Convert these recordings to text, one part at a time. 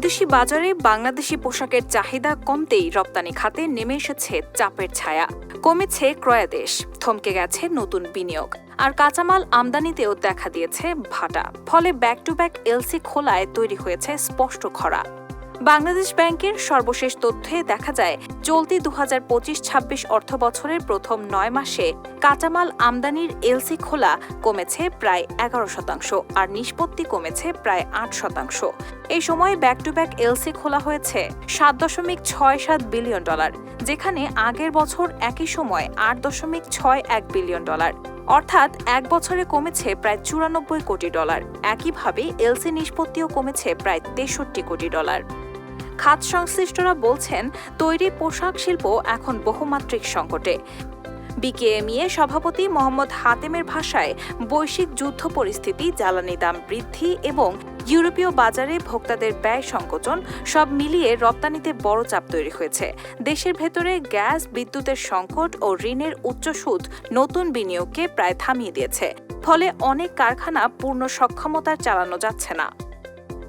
বৈদেশিক বাজারে বাংলাদেশি পোশাকের চাহিদা কমতেই রপ্তানি খাতে নেমে এসেছে চাপের ছায়া। কমেছে ক্রয়াদেশ, থমকে গেছে নতুন বিনিয়োগ, আর কাঁচামাল আমদানিতেও দেখা দিয়েছে ভাটা। ফলে ব্যাক টু ব্যাক এলসি খোলায় তৈরি হয়েছে স্পষ্ট খরা। বাংলাদেশ ব্যাংকের সর্বশেষ তথ্যে দেখা যায়, চলতি 2025-26 অর্থবছরের প্রথম 9 মাসে কাঁচামাল আমদানির এলসি খোলা কমেছে প্রায় 11%, আর নিষ্পত্তি কমেছে প্রায় 8%। এই সময় ব্যাক টু ব্যাক এলসি খোলা হয়েছে $7.67 বিলিয়ন, যেখানে আগের বছর একই সময় $8.61 বিলিয়ন। অর্থাৎ এক বছরে কমেছে প্রায় $94 কোটি। একইভাবে এলসি নিষ্পত্তিও কমেছে প্রায় $63 কোটি। খাত সংশ্লিষ্টরা বলছেন, তৈরি পোশাক শিল্প এখন বহুমাত্রিক সংকটে। বিকেএমইএ সভাপতি মোহাম্মদ হাতেমের ভাষায়, বৈশ্বিক যুদ্ধ পরিস্থিতি, জ্বালানি দাম বৃদ্ধি এবং ইউরোপীয় বাজারে ভোক্তাদের ব্যয় সংকোচন সব মিলিয়ে রপ্তানিতে বড় চাপ তৈরি হয়েছে। দেশের ভেতরে গ্যাস, বিদ্যুতের সংকট ও ঋণের উচ্চ সুদ নতুন বিনিয়োগকে প্রায় থামিয়ে দিয়েছে। ফলে অনেক কারখানা পূর্ণ সক্ষমতার চালানো যাচ্ছে না।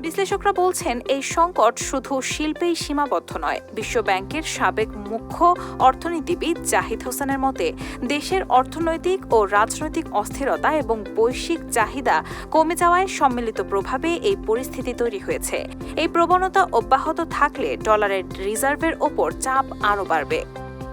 বিশ্লেষকরা বলছেন, এই সংকট শুধু শিল্পেই সীমাবদ্ধ নয়। বিশ্বব্যাংকের সাবেক মুখ্য অর্থনীতিবিদ জাহিদ হোসেনের মতে, দেশের অর্থনৈতিক ও রাজনৈতিক অস্থিরতা এবং বৈশ্বিক চাহিদা কমে যাওয়ায় সম্মিলিত প্রভাবে এই পরিস্থিতি তৈরি হয়েছে। এই প্রবণতা অব্যাহত থাকলে ডলারের রিজার্ভের ওপর চাপ আরও বাড়বে।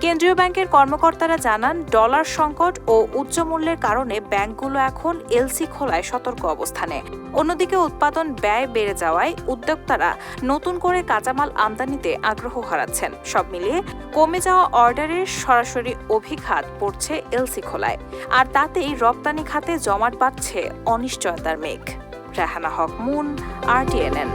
কেন্দ্রীয় ব্যাংকের কর্মকর্তারা জানান, ডলার সংকট ও উচ্চ মূল্যের কারণে ব্যাংকগুলো এখন এলসি খোলায় সতর্ক অবস্থানে। অন্যদিকে উৎপাদন ব্যয় বেড়ে যাওয়ায় উদ্যোক্তারা নতুন করে কাঁচামাল আমদানিতে আগ্রহ হারাচ্ছেন। সব মিলিয়ে কমে যাওয়া অর্ডারের সরাসরি অভিঘাত পড়ছে এলসি খোলায়, আর তাতেই রপ্তানি খাতে জমাট বাঁধছে অনিশ্চয়তার মেঘ। রেহানা হক মুন, RTNN।